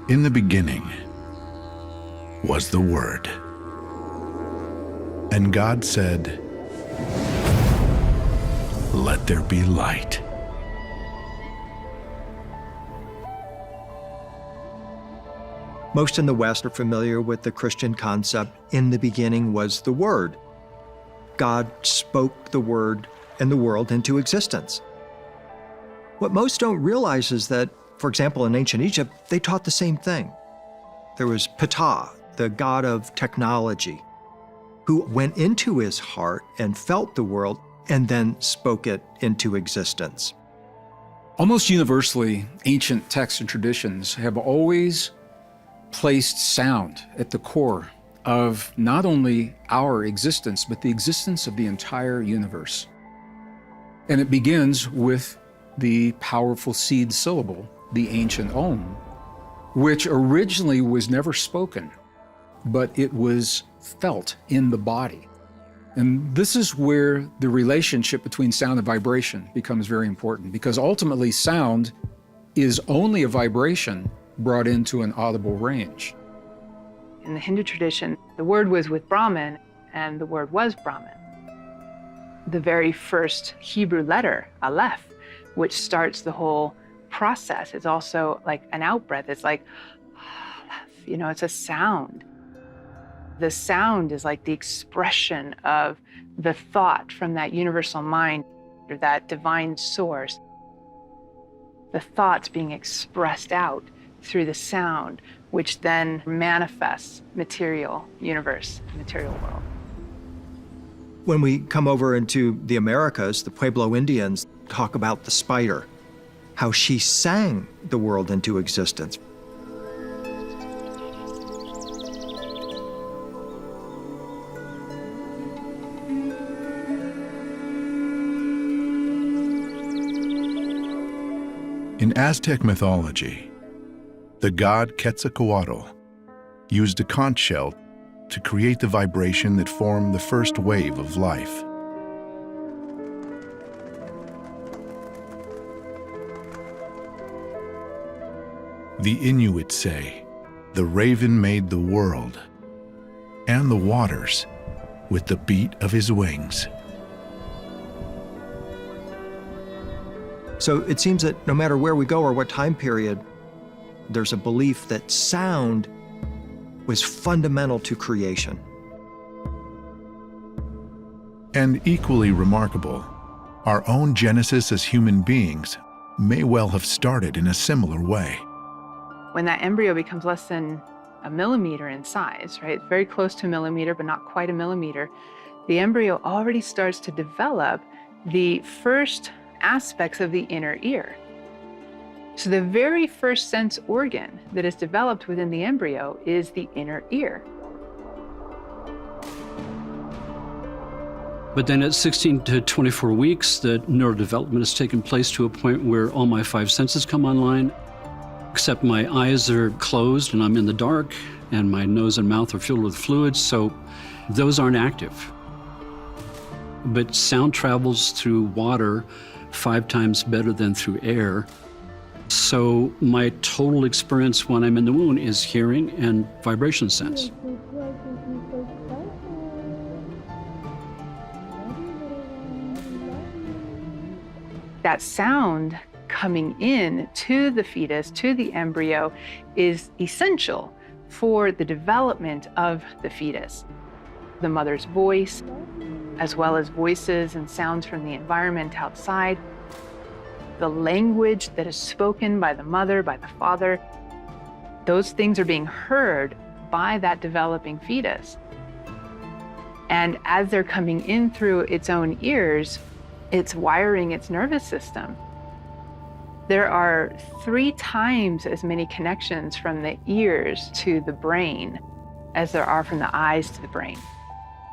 In the beginning was the Word. And God said, "Let there be light." Most in the West are familiar with the Christian concept, in the beginning was the Word. God spoke the Word and the world into existence. What most don't realize is that, for example, in ancient Egypt, they taught the same thing. There was Ptah, the god of technology, who went into his heart and felt the world and then spoke it into existence. Almost universally, ancient texts and traditions have always placed sound at the core of not only our existence, but the existence of the entire universe. And it begins with the powerful seed syllable, the ancient Om, which originally was never spoken, but it was felt in the body. And this is where the relationship between sound and vibration becomes very important, because ultimately sound is only a vibration brought into an audible range. In the Hindu tradition, the word was with Brahman, and the word was Brahman. The very first Hebrew letter, Aleph, which starts the whole process, is also like an out-breath. It's like, Aleph, you know, it's a sound. The sound is like the expression of the thought from that universal mind, or that divine source. The thoughts being expressed out through the sound, which then manifests material universe, material world. When we come over into the Americas, the Pueblo Indians talk about the spider, how she sang the world into existence. In Aztec mythology, the god Quetzalcoatl used a conch shell to create the vibration that formed the first wave of life. The Inuit say, "The raven made the world and the waters with the beat of his wings." So it seems that no matter where we go or what time period, there's a belief that sound was fundamental to creation. And equally remarkable, our own genesis as human beings may well have started in a similar way. When that embryo becomes less than a millimeter in size, right? Very close to a millimeter, but not quite a millimeter, the embryo already starts to develop the first aspects of the inner ear. So the very first sense organ that is developed within the embryo is the inner ear. But then at 16 to 24 weeks, the neurodevelopment has taken place to a point where all my five senses come online, except my eyes are closed and I'm in the dark, and my nose and mouth are filled with fluids, so those aren't active. But sound travels through water 5 times better than through air. So my total experience when I'm in the womb is hearing and vibration sense. That sound coming in to the fetus, to the embryo, is essential for the development of the fetus. The mother's voice, as well as voices and sounds from the environment outside, the language that is spoken by the mother, by the father, those things are being heard by that developing fetus. And as they're coming in through its own ears, it's wiring its nervous system. There are 3 times as many connections from the ears to the brain as there are from the eyes to the brain.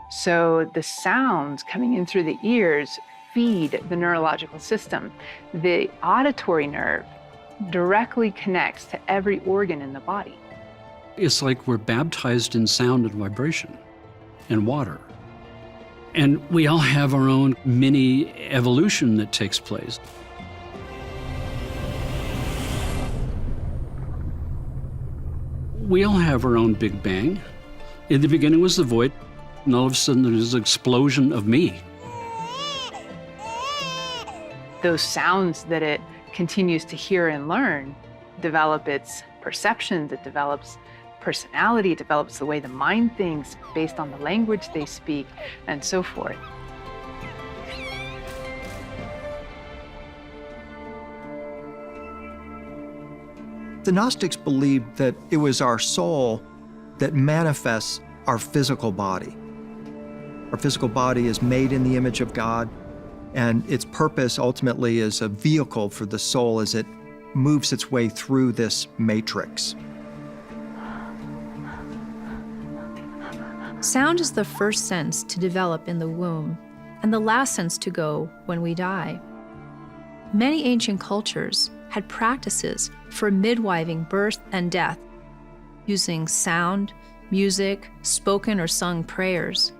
So the sounds coming in through the ears feed the neurological system. The auditory nerve directly connects to every organ in the body. It's like we're baptized in sound and vibration and water. And we all have our own mini evolution that takes place. We all have our own Big Bang. In the beginning was the void, and all of a sudden there's an explosion of me. Those sounds that it continues to hear and learn develop its perceptions, it develops personality, it develops the way the mind thinks based on the language they speak, and so forth. The Gnostics believed that it was our soul that manifests our physical body. Our physical body is made in the image of God, and its purpose ultimately is a vehicle for the soul as it moves its way through this matrix. Sound is the first sense to develop in the womb and the last sense to go when we die. Many ancient cultures had practices for midwiving birth and death, using sound, music, spoken or sung prayers,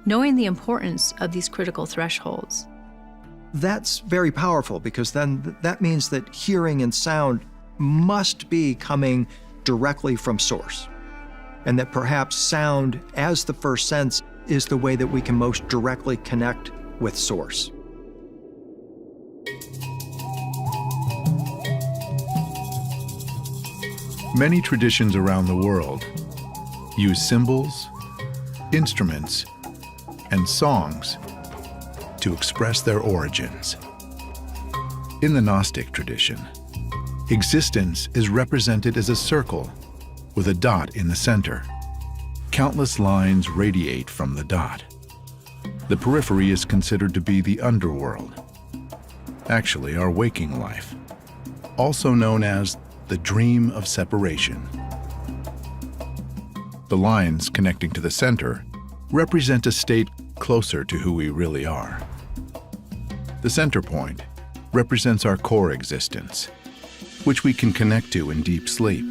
knowing the importance of these critical thresholds. That's very powerful because then that means that hearing and sound must be coming directly from source, and that perhaps sound as the first sense is the way that we can most directly connect with source. Many traditions around the world use symbols, instruments, and songs to express their origins. In the Gnostic tradition, existence is represented as a circle with a dot in the center. Countless lines radiate from the dot. The periphery is considered to be the underworld, actually our waking life, also known as the dream of separation. The lines connecting to the center represent a state closer to who we really are. The center point represents our core existence, which we can connect to in deep sleep.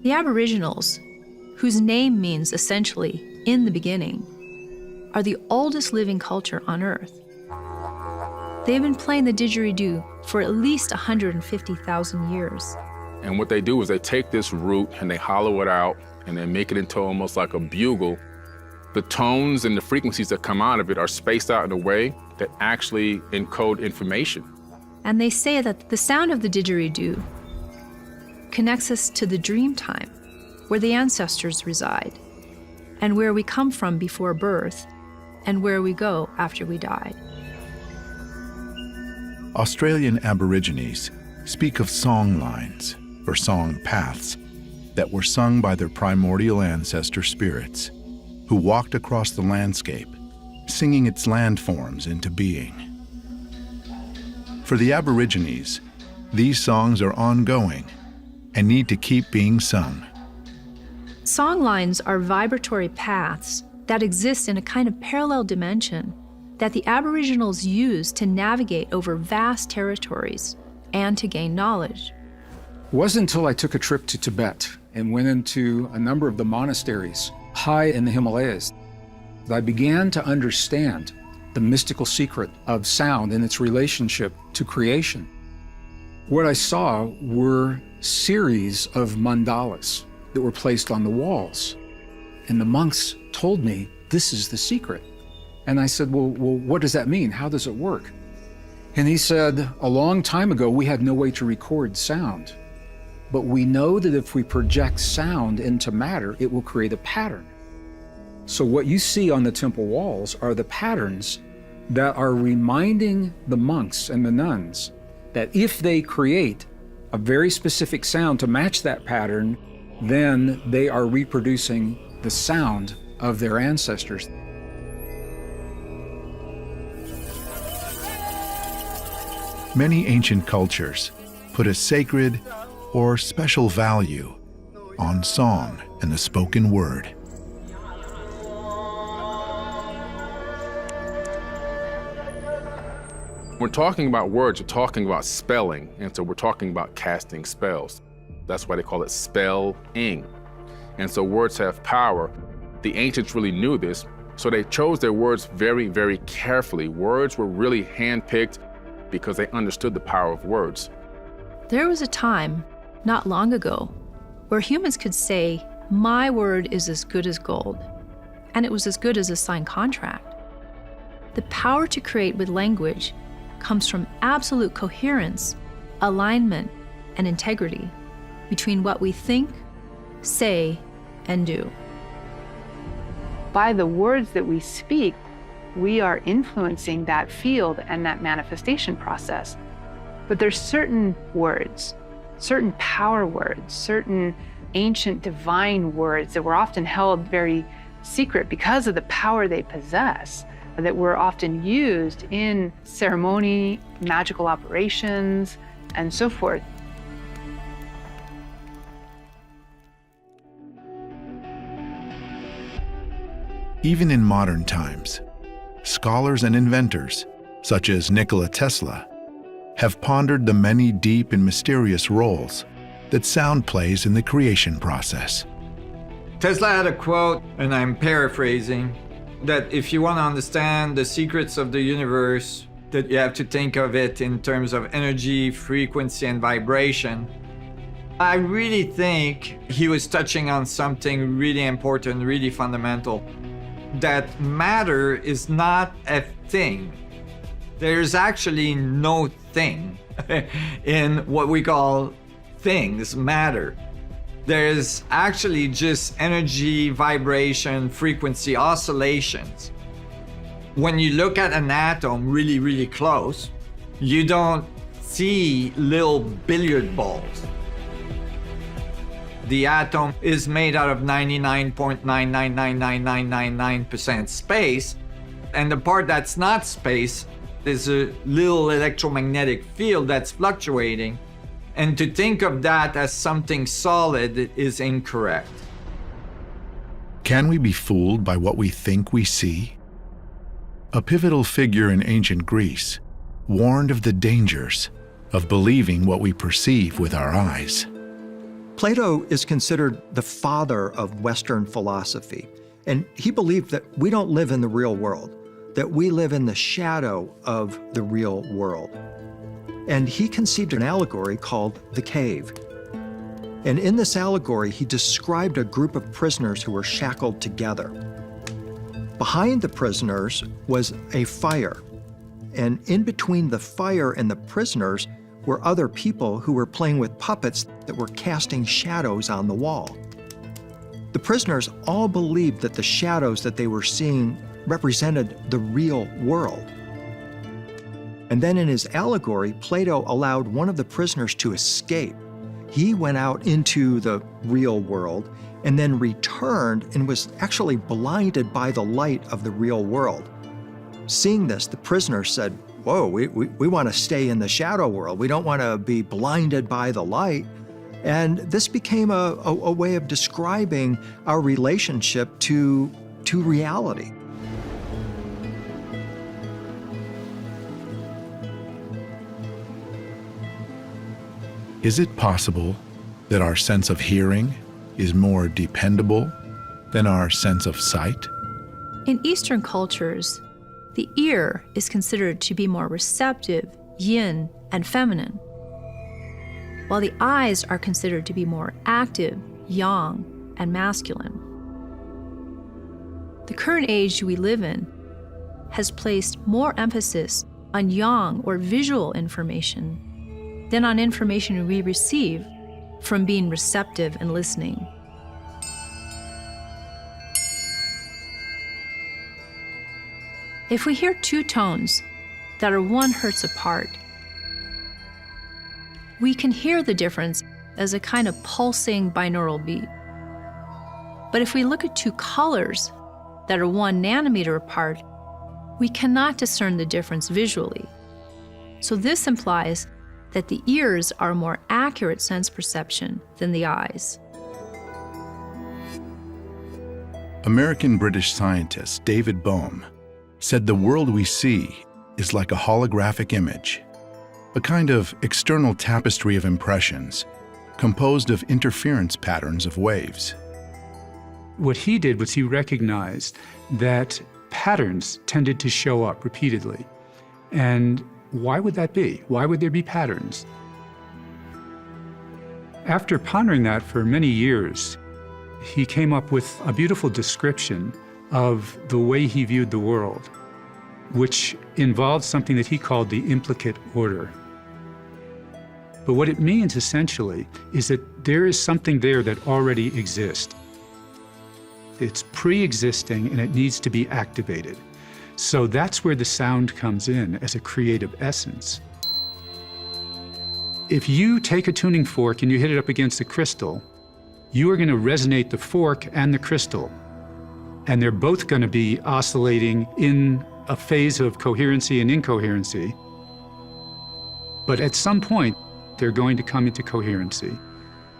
The Aboriginals, whose name means essentially in the beginning, are the oldest living culture on Earth. They've been playing the didgeridoo for at least 150,000 years. And what they do is they take this root and they hollow it out and they make it into almost like a bugle. The tones and the frequencies that come out of it are spaced out in a way that actually encode information. And they say that the sound of the didgeridoo connects us to the dream time, where the ancestors reside, and where we come from before birth, and where we go after we die. Australian Aborigines speak of song lines, or song paths, that were sung by their primordial ancestor spirits, who walked across the landscape, singing its landforms into being. For the Aborigines, these songs are ongoing and need to keep being sung. Song lines are vibratory paths that exist in a kind of parallel dimension that the Aboriginals use to navigate over vast territories and to gain knowledge. It wasn't until I took a trip to Tibet and went into a number of the monasteries high in the Himalayas that I began to understand the mystical secret of sound and its relationship to creation. What I saw were series of mandalas that were placed on the walls. And the monks told me, this is the secret. And I said, well, what does that mean? How does it work? And he said, a long time ago, we had no way to record sound. But we know that if we project sound into matter, it will create a pattern. So what you see on the temple walls are the patterns that are reminding the monks and the nuns that if they create a very specific sound to match that pattern, then they are reproducing the sound of their ancestors. Many ancient cultures put a sacred or special value on song and the spoken word. We're talking about words, we're talking about spelling, and so we're talking about casting spells. That's why they call it spelling. And so words have power. The ancients really knew this, so they chose their words very, very carefully. Words were really handpicked because they understood the power of words. There was a time, not long ago, where humans could say, "My word is as good as gold," and it was as good as a signed contract. The power to create with language comes from absolute coherence, alignment, and integrity between what we think, say, and do. By the words that we speak, we are influencing that field and that manifestation process. But there's certain words, certain power words, certain ancient divine words that were often held very secret because of the power they possess, that were often used in ceremony, magical operations, and so forth. Even in modern times, scholars and inventors, such as Nikola Tesla, have pondered the many deep and mysterious roles that sound plays in the creation process. Tesla had a quote, and I'm paraphrasing, that if you want to understand the secrets of the universe, that you have to think of it in terms of energy, frequency, and vibration. I really think he was touching on something really important, really fundamental, that matter is not a thing. There's actually no thing in what we call things, matter. There's actually just energy, vibration, frequency, oscillations. When you look at an atom really, really close, you don't see little billiard balls. The atom is made out of 99.9999999% space, and the part that's not space is a little electromagnetic field that's fluctuating. And to think of that as something solid is incorrect. Can we be fooled by what we think we see? A pivotal figure in ancient Greece warned of the dangers of believing what we perceive with our eyes. Plato is considered the father of Western philosophy, and he believed that we don't live in the real world, that we live in the shadow of the real world. And he conceived an allegory called the cave. And in this allegory, he described a group of prisoners who were shackled together. Behind the prisoners was a fire, and in between the fire and the prisoners were other people who were playing with puppets that were casting shadows on the wall. The prisoners all believed that the shadows that they were seeing represented the real world. And then in his allegory, Plato allowed one of the prisoners to escape. He went out into the real world and then returned and was actually blinded by the light of the real world. Seeing this, the prisoner said, "Whoa, we want to stay in the shadow world. We don't want to be blinded by the light." And this became a way of describing our relationship to reality. Is it possible that our sense of hearing is more dependable than our sense of sight? In Eastern cultures, the ear is considered to be more receptive, yin, and feminine, while the eyes are considered to be more active, yang, and masculine. The current age we live in has placed more emphasis on yang or visual information than on information we receive from being receptive and listening. If we hear two tones that are 1 hertz apart, we can hear the difference as a kind of pulsing binaural beat. But if we look at two colors that are 1 nanometer apart, we cannot discern the difference visually. So this implies that the ears are a more accurate sense perception than the eyes. American-British scientist David Bohm said the world we see is like a holographic image, a kind of external tapestry of impressions composed of interference patterns of waves. What he did was he recognized that patterns tended to show up repeatedly. And why would that be? Why would there be patterns? After pondering that for many years, he came up with a beautiful description of the way he viewed the world, which involved something that he called the implicate order. But what it means essentially is that there is something there that already exists. It's pre-existing and it needs to be activated. So that's where the sound comes in as a creative essence. If you take a tuning fork and you hit it up against a crystal, you are going to resonate the fork and the crystal. And they're both going to be oscillating in a phase of coherency and incoherency. But at some point, they're going to come into coherency.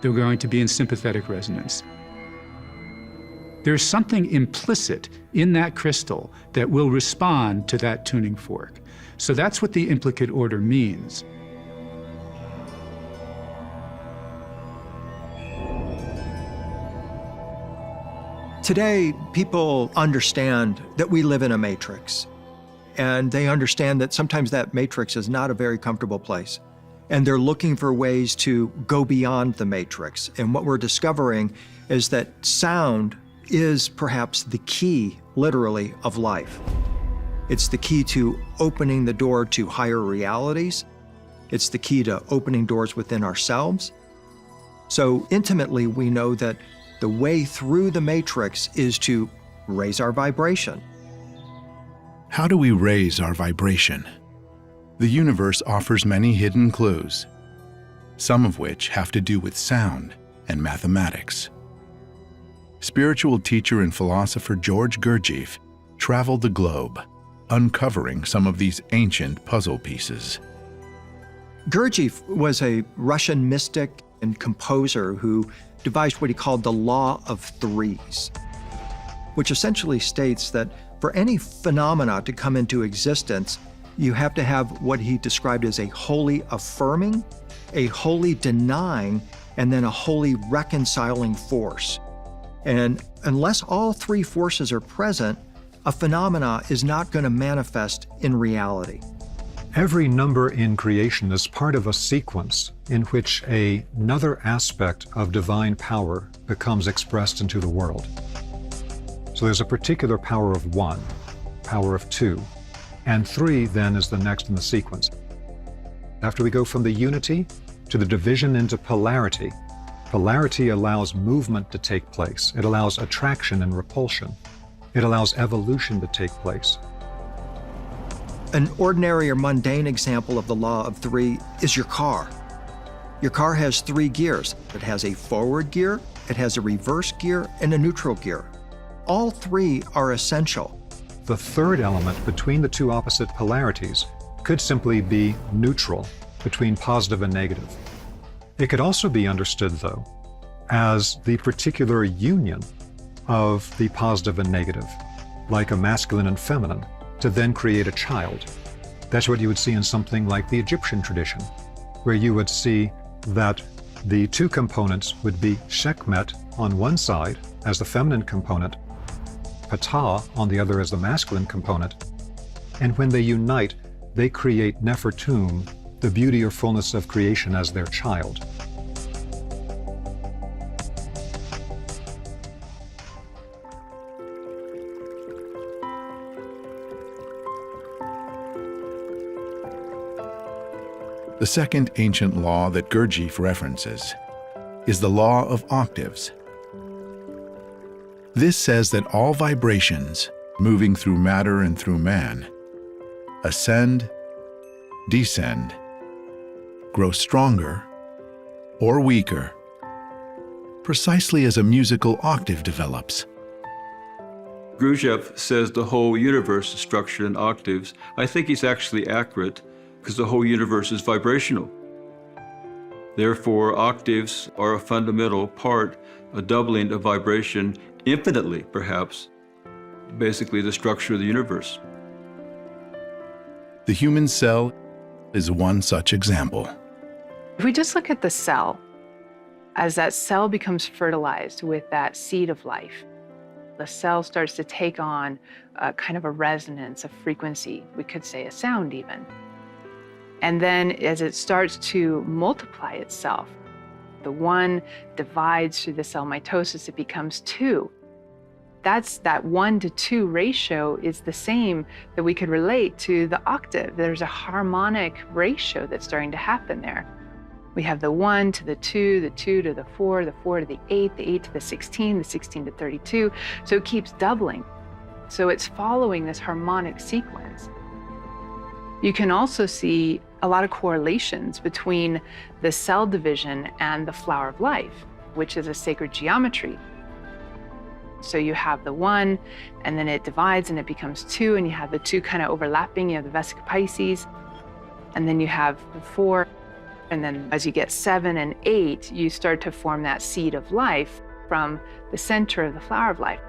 They're going to be in sympathetic resonance. There's something implicit in that crystal that will respond to that tuning fork. So that's what the implicate order means. Today, people understand that we live in a matrix, and they understand that sometimes that matrix is not a very comfortable place. And they're looking for ways to go beyond the matrix. And what we're discovering is that sound is perhaps the key, literally, of life. It's the key to opening the door to higher realities. It's the key to opening doors within ourselves. So intimately, we know that the way through the matrix is to raise our vibration. How do we raise our vibration? The universe offers many hidden clues, some of which have to do with sound and mathematics. Spiritual teacher and philosopher George Gurdjieff traveled the globe, uncovering some of these ancient puzzle pieces. Gurdjieff was a Russian mystic and composer who devised what he called the Law of Threes, which essentially states that for any phenomena to come into existence, you have to have what he described as a wholly affirming, a wholly denying, and then a wholly reconciling force. And unless all three forces are present, a phenomena is not going to manifest in reality. Every number in creation is part of a sequence in which another aspect of divine power becomes expressed into the world. So there's a particular power of 1, power of 2, and 3 then is the next in the sequence. After we go from the unity to the division into polarity, polarity allows movement to take place. It allows attraction and repulsion. It allows evolution to take place. An ordinary or mundane example of the Law of Three is your car. Your car has 3 gears. It has a forward gear, it has a reverse gear, and a neutral gear. All 3 are essential. The third element between the two opposite polarities could simply be neutral between positive and negative. It could also be understood, though, as the particular union of the positive and negative, like a masculine and feminine, to then create a child. That's what you would see in something like the Egyptian tradition, where you would see that the two components would be Sekhmet on one side as the feminine component, Ptah on the other as the masculine component, and when they unite, they create Nefertum, the beauty or fullness of creation, as their child. The second ancient law that Gurdjieff references is the law of octaves. This says that all vibrations moving through matter and through man ascend, descend, grow stronger or weaker, precisely as a musical octave develops. Gurdjieff says the whole universe is structured in octaves. I think he's actually accurate because the whole universe is vibrational. Therefore, octaves are a fundamental part, a doubling of vibration infinitely, perhaps, basically the structure of the universe. The human cell is one such example. If we just look at the cell, as that cell becomes fertilized with that seed of life, the cell starts to take on a kind of a resonance, a frequency, we could say a sound even. And then as it starts to multiply itself, the one divides through the cell mitosis, it becomes two. That 1 to 2 ratio is the same that we could relate to the octave. There's a harmonic ratio that's starting to happen there. We have the 1 to the 2, the 2 to the 4, the 4 to the 8, the 8 to the 16, the 16 to 32. So it keeps doubling. So it's following this harmonic sequence. You can also see a lot of correlations between the cell division and the flower of life, which is a sacred geometry. So you have the 1, and then it divides and it becomes 2, and you have the 2 kind of overlapping. You have the Vesica Pisces, and then you have the 4. And then as you get 7 and 8, you start to form that seed of life from the center of the flower of life.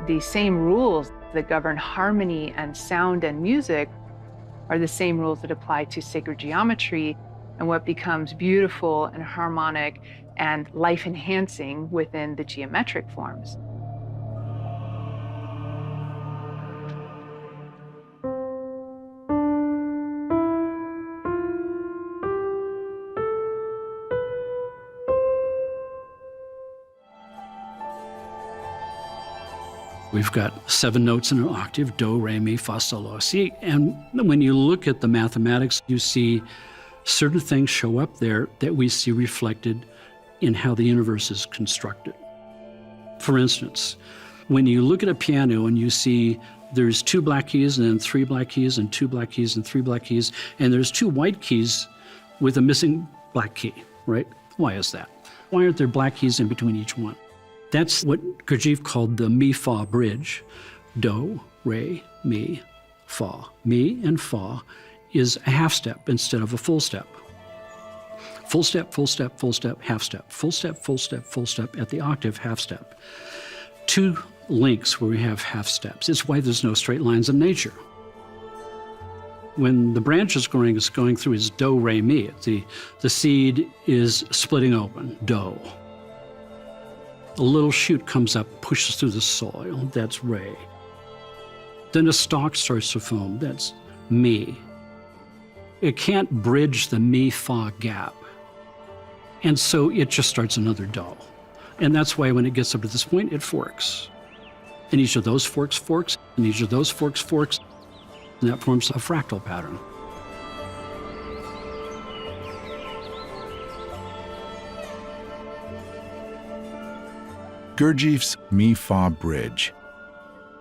These same rules that govern harmony and sound and music are the same rules that apply to sacred geometry and what becomes beautiful and harmonic and life-enhancing within the geometric forms. We've got 7 notes in an octave, do, re, mi, fa, sol, la, si. And when you look at the mathematics, you see certain things show up there that we see reflected in how the universe is constructed. For instance, when you look at a piano and you see there's 2 black keys and then 3 black keys and 2 black keys and 3 black keys, and there's 2 white keys with a missing black key, right? Why is that? Why aren't there black keys in between each one? That's what Gurdjieff called the mi-fa bridge. Do, re, mi, fa. Mi and fa is a half step instead of a full step. Full step, full step, full step, half step. Full step, full step, full step at the octave, half step. 2 links where we have half steps. It's why there's no straight lines in nature. When the branch is going through its do, re, mi, the seed is splitting open, do. A little shoot comes up, pushes through the soil, that's re. Then a stalk starts to form, that's mi. It can't bridge the mi-fa gap. And so it just starts another do. And that's why when it gets up to this point, it forks. And each of those forks, and each of those forks, and that forms a fractal pattern. Gurdjieff's mi-fa bridge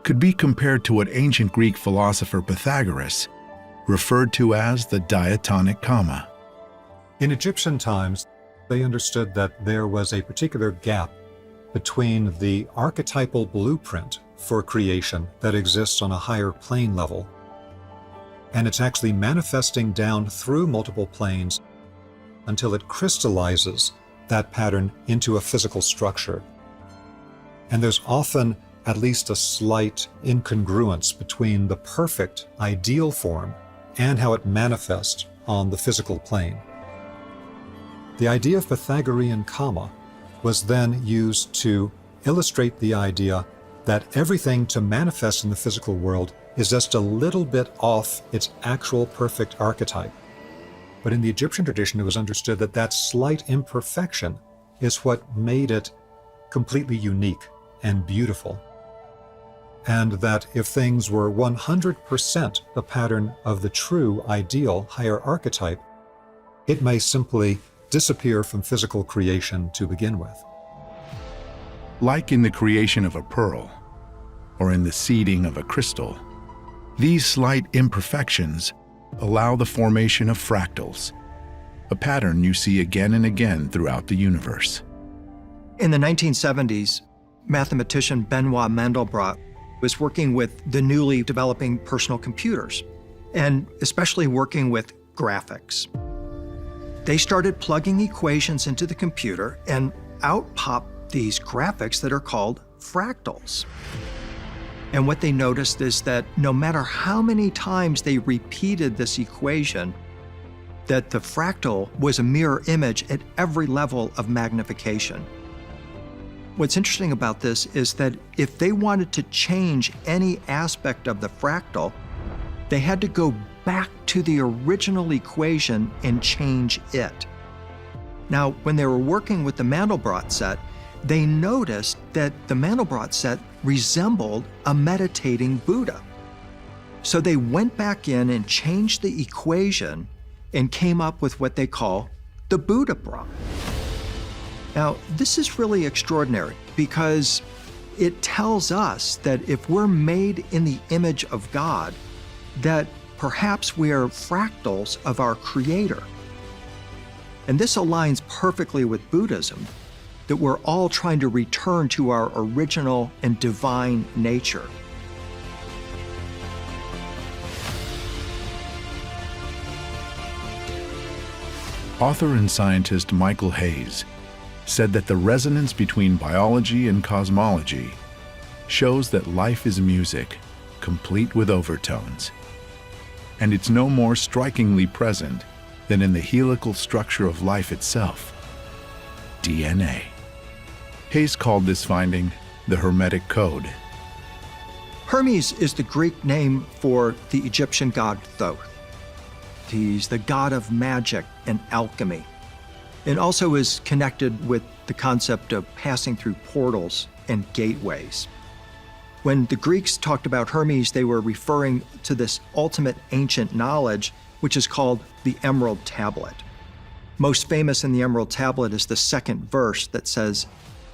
could be compared to what ancient Greek philosopher Pythagoras referred to as the diatonic comma. In Egyptian times, they understood that there was a particular gap between the archetypal blueprint for creation that exists on a higher plane level, and it's actually manifesting down through multiple planes until it crystallizes that pattern into a physical structure. And there's often at least a slight incongruence between the perfect, ideal form and how it manifests on the physical plane. The idea of Pythagorean comma was then used to illustrate the idea that everything to manifest in the physical world is just a little bit off its actual perfect archetype. But in the Egyptian tradition, it was understood that that slight imperfection is what made it completely unique and beautiful. And that if things were 100% the pattern of the true, ideal, higher archetype, it may simply disappear from physical creation to begin with. Like in the creation of a pearl, or in the seeding of a crystal, these slight imperfections allow the formation of fractals, a pattern you see again and again throughout the universe. In the 1970s, mathematician Benoit Mandelbrot was working with the newly developing personal computers, and especially working with graphics. They started plugging equations into the computer, and out popped these graphics that are called fractals. And what they noticed is that no matter how many times they repeated this equation, that the fractal was a mirror image at every level of magnification. What's interesting about this is that if they wanted to change any aspect of the fractal, they had to go back to the original equation and change it. Now, when they were working with the Mandelbrot set, they noticed that the Mandelbrot set resembled a meditating Buddha. So they went back in and changed the equation and came up with what they call the Buddha Brot. Now, this is really extraordinary because it tells us that if we're made in the image of God, that perhaps we are fractals of our Creator. And this aligns perfectly with Buddhism, that we're all trying to return to our original and divine nature. Author and scientist Michael Hayes said that the resonance between biology and cosmology shows that life is music, complete with overtones. And it's no more strikingly present than in the helical structure of life itself, DNA. Hayes called this finding the Hermetic Code. Hermes is the Greek name for the Egyptian god Thoth. He's the god of magic and alchemy, and also is connected with the concept of passing through portals and gateways. When the Greeks talked about Hermes, they were referring to this ultimate ancient knowledge, which is called the Emerald Tablet. Most famous in the Emerald Tablet is the second verse that says,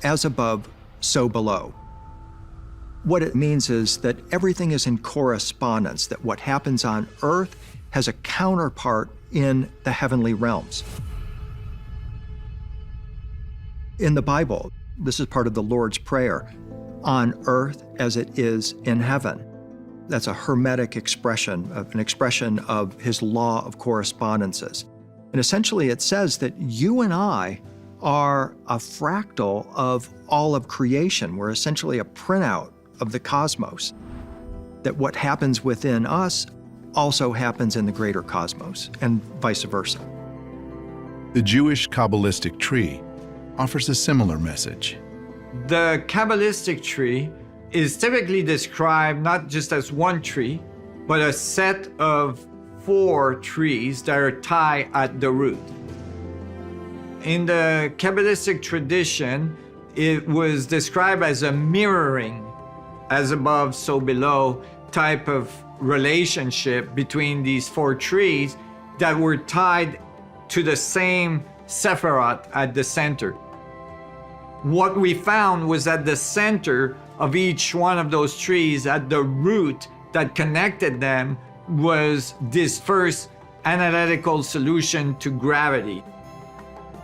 "As above, so below." What it means is that everything is in correspondence, that what happens on earth has a counterpart in the heavenly realms. In the Bible, this is part of the Lord's Prayer, on earth as it is in heaven. That's a Hermetic expression, an expression of his law of correspondences. And essentially it says that you and I are a fractal of all of creation. We're essentially a printout of the cosmos. That what happens within us also happens in the greater cosmos, and vice versa. The Jewish Kabbalistic tree offers a similar message. The Kabbalistic tree is typically described not just as one tree, but a set of 4 trees that are tied at the root. In the Kabbalistic tradition, it was described as a mirroring, as above, so below type of relationship between these 4 trees that were tied to the same Sephiroth at the center. What we found was at the center of each one of those trees, at the root that connected them, was this first analytical solution to gravity.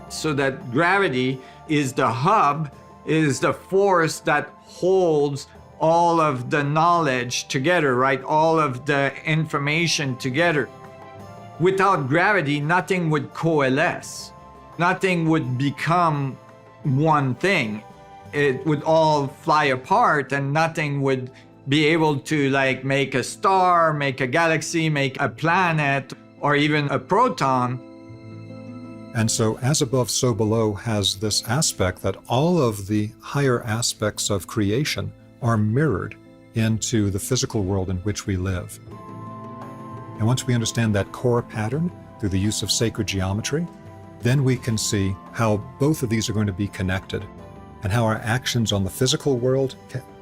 So that gravity is the hub, is the force that holds all of the knowledge together, right? All of the information together. Without gravity, nothing would coalesce. Nothing would become one thing. It would all fly apart and nothing would be able to make a star, make a galaxy, make a planet, or even a proton. And so, as above, so below has this aspect that all of the higher aspects of creation are mirrored into the physical world in which we live. And once we understand that core pattern through the use of sacred geometry, then we can see how both of these are going to be connected and how our actions on the physical world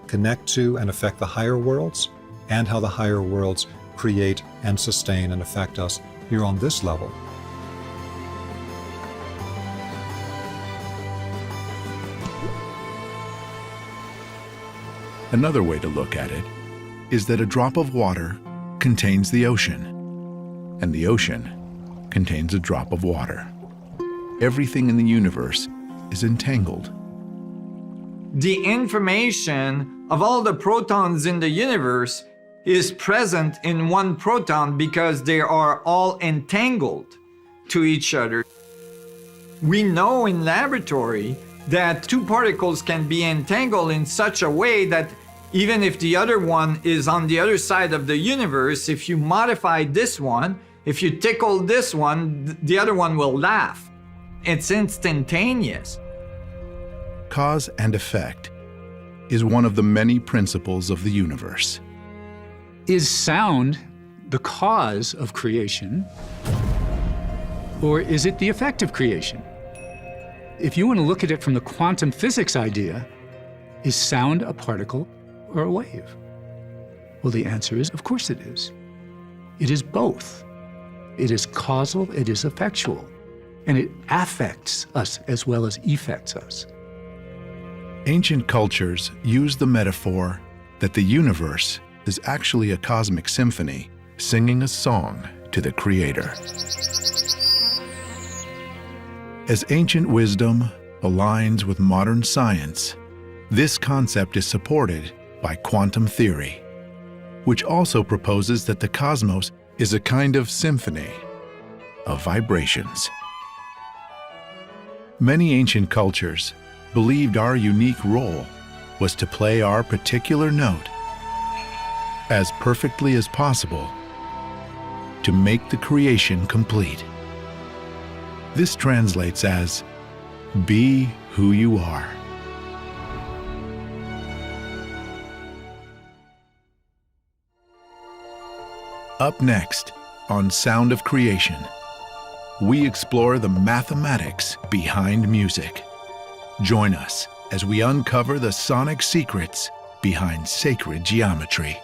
connect to and affect the higher worlds, and how the higher worlds create and sustain and affect us here on this level. Another way to look at it is that a drop of water contains the ocean, and the ocean contains a drop of water. Everything in the universe is entangled. The information of all the protons in the universe is present in one proton because they are all entangled to each other. We know in laboratory that 2 particles can be entangled in such a way that Even if the other one is on the other side of the universe, if you modify this one, if you tickle this one, the other one will laugh. It's instantaneous. Cause and effect is one of the many principles of the universe. Is sound the cause of creation, or is it the effect of creation? If you want to look at it from the quantum physics idea, is sound a particle or a wave? Well, the answer is, of course it is. It is both. It is causal, it is effectual, and it affects us as well as effects us. Ancient cultures use the metaphor that the universe is actually a cosmic symphony singing a song to the Creator. As ancient wisdom aligns with modern science, this concept is supported by quantum theory, which also proposes that the cosmos is a kind of symphony of vibrations. Many ancient cultures believed our unique role was to play our particular note as perfectly as possible to make the creation complete. This translates as, be who you are. Up next on Sound of Creation, we explore the mathematics behind music. Join us as we uncover the sonic secrets behind sacred geometry.